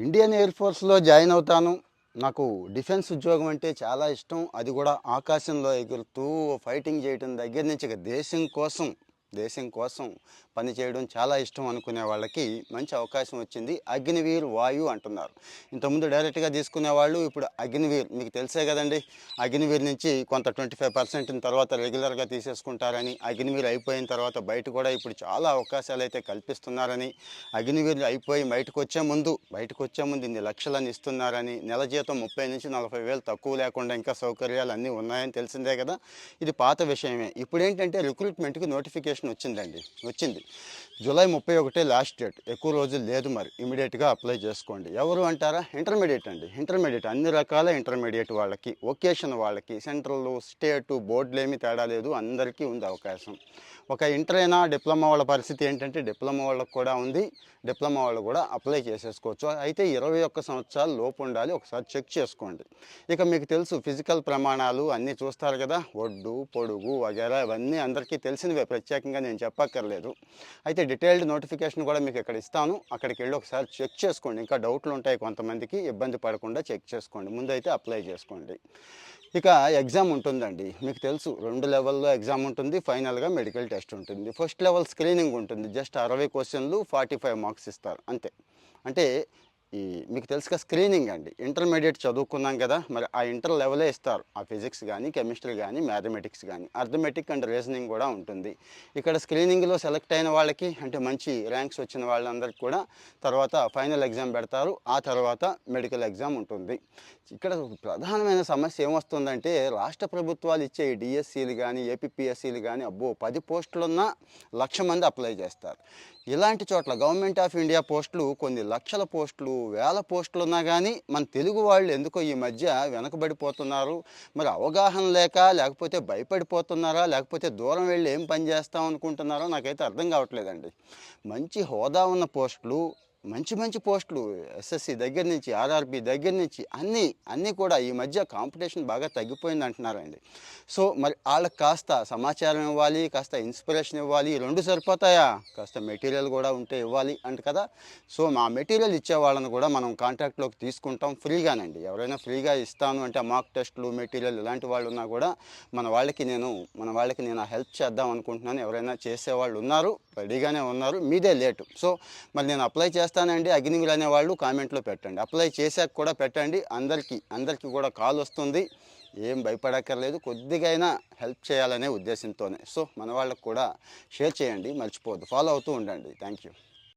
Indian air ఫోర్స్‌లో join అవుతాను. నాకు defence ఉద్యోగం అంటే చాలా ఇష్టం. అది కూడా ఆకాశంలో ఎగురుతూ ఫైటింగ్ చేయటం దగ్గర నుంచి ఇక దేశం కోసం పని చేయడం చాలా ఇష్టం అనుకునే వాళ్ళకి మంచి అవకాశం వచ్చింది. అగ్నివీర్ వాయు అంటున్నారు. ఇంతకుముందు డైరెక్ట్గా తీసుకునే వాళ్ళు ఇప్పుడు అగ్నివీర్ మీకు తెలిసే కదండి. అగ్నివీర్ నుంచి కొంత 25% తర్వాత రెగ్యులర్గా తీసేసుకుంటారని, అగ్నివీర్ అయిపోయిన తర్వాత బయట కూడా ఇప్పుడు చాలా అవకాశాలు అయితే కల్పిస్తున్నారని, అగ్నివీర్ అయిపోయి బయటకు వచ్చే ముందు ఇన్ని లక్షలని ఇస్తున్నారని, నెల జీతం 30 నుంచి 40 వేలు తక్కువ లేకుండా ఇంకా సౌకర్యాలు అన్నీ ఉన్నాయని తెలిసిందే కదా. ఇది పాత విషయమే. ఇప్పుడు ఏంటంటే రిక్రూట్మెంట్కి నోటిఫికేషన్ వచ్చింది. July 31 last date. ఎక్కువ రోజులు లేదు, మరి ఇమీడియట్గా అప్లై చేసుకోండి. ఎవరు అంటారా? ఇంటర్మీడియట్ అన్ని రకాల ఇంటర్మీడియట్ వాళ్ళకి, వొకేషన్ వాళ్ళకి, సెంట్రల్ స్టేటు బోర్డులు ఏమీ తేడా లేదు, అందరికీ ఉంది అవకాశం. ఒక ఇంటర్ అయినా డిప్లొమా వాళ్ళ పరిస్థితి ఏంటంటే డిప్లొమా వాళ్ళకు కూడా ఉంది. డిప్లొమా వాళ్ళు కూడా అప్లై చేసేసుకోవచ్చు. అయితే 21 సంవత్సరాల లోపు ఉండాలి. ఒకసారి చెక్ చేసుకోండి. ఇక మీకు తెలుసు ఫిజికల్ ప్రమాణాలు అన్నీ చూస్తారు కదా, ఒడ్డు పొడుగు వగేరా ఇవన్నీ అందరికీ తెలిసినవే, ప్రత్యేకంగా నేను చెప్పక్కర్లేదు. అయితే డీటెయిల్డ్ నోటిఫికేషన్ కూడా మీకు ఇక్కడ ఇస్తాను. అక్కడికి వెళ్ళి ఒకసారి చెక్ చేసుకోండి. ఇంకా డౌట్లు ఉంటాయి కొంతమందికి, ఇబ్బంది పడకుండా చెక్ చేసుకోండి. ముందైతే అప్లై చేసుకోండి. ఇక ఎగ్జామ్ ఉంటుందండి. మీకు తెలుసు 2 లెవెల్లో ఎగ్జామ్ ఉంటుంది. ఫైనల్గా మెడికల్ టెస్ట్ ఉంటుంది. ఫస్ట్ లెవెల్ స్క్రీనింగ్ ఉంటుంది. జస్ట్ 60 క్వశ్చన్లు 45 మార్క్స్ ఇస్తారు అంతే. అంటే మీకు తెలుసుగా స్క్రీనింగ్ అండి. ఇంటర్మీడియట్ చదువుకున్నాం కదా, మరి ఆ ఇంటర్ లెవెలే ఇస్తారు. ఆ ఫిజిక్స్ కానీ, కెమిస్ట్రీ కానీ, మ్యాథమెటిక్స్ కానీ, అర్థమెటిక్ అండ్ రీజనింగ్ కూడా ఉంటుంది. ఇక్కడ స్క్రీనింగ్లో సెలెక్ట్ అయిన వాళ్ళకి, అంటే మంచి ర్యాంక్స్ వచ్చిన వాళ్ళందరికీ కూడా తర్వాత ఫైనల్ ఎగ్జామ్ పెడతారు. ఆ తర్వాత మెడికల్ ఎగ్జామ్ ఉంటుంది. ఇక్కడ ప్రధానమైన సమస్య ఏమొస్తుందంటే, రాష్ట్ర ప్రభుత్వాలు ఇచ్చే డిఎస్సీలు కానీ, ఏపీపీఎస్సీలు కానీ, అబ్బో 10 పోస్టులున్నా 1,00,000 మంది అప్లై చేస్తారు. ఇలాంటి చోట్ల గవర్నమెంట్ ఆఫ్ ఇండియా పోస్టులు కొన్ని లక్షల పోస్టులు, వేల పోస్టులు ఉన్నా కానీ మన తెలుగు వాళ్ళు ఎందుకో ఈ మధ్య వెనకబడిపోతున్నారు. మరి అవగాహన లేకపోతే భయపడిపోతున్నారా, లేకపోతే దూరం వెళ్ళి ఏం పని చేస్తాం అనుకుంటున్నారో నాకైతే అర్థం కావట్లేదండి. మంచి హోదా ఉన్న పోస్టులు, మంచి పోస్టులు, ఎస్ఎస్సి దగ్గర నుంచి ఆర్ఆర్బి దగ్గర నుంచి అన్నీ కూడా ఈ మధ్య కాంపిటీషన్ బాగా తగ్గిపోయింది అంటున్నారండి. సో మరి వాళ్ళకి కాస్త సమాచారం ఇవ్వాలి, కాస్త ఇన్స్పిరేషన్ ఇవ్వాలి. 2 సరిపోతాయా? కాస్త మెటీరియల్ కూడా ఉంటే ఇవ్వాలి అంట కదా. సో మా మెటీరియల్ ఇచ్చే వాళ్ళని కూడా మనం కాంటాక్ట్లోకి తీసుకుంటాం ఫ్రీగానండి. ఎవరైనా ఫ్రీగా ఇస్తాను అంటే మాక్ టెస్టులు, మెటీరియల్ ఇలాంటి వాళ్ళు ఉన్నా కూడా మన వాళ్ళకి నేను హెల్ప్ చేద్దాం అనుకుంటున్నాను. ఎవరైనా చేసేవాళ్ళు ఉన్నారు, రెడీగానే ఉన్నారు. మీదే లేటు. సో మరి నేను అప్లై చేస్తానండి అగ్నివీర్ అనేవాళ్ళు కామెంట్లో పెట్టండి. అప్లై చేశాక కూడా పెట్టండి. అందరికీ కూడా కాల్ వస్తుంది. ఏం భయపడక్కర్లేదు. కొద్దిగైనా హెల్ప్ చేయాలనే ఉద్దేశంతోనే. సో మన వాళ్ళకు కూడా షేర్ చేయండి, మర్చిపోవద్దు. ఫాలో అవుతూ ఉండండి. Thank you.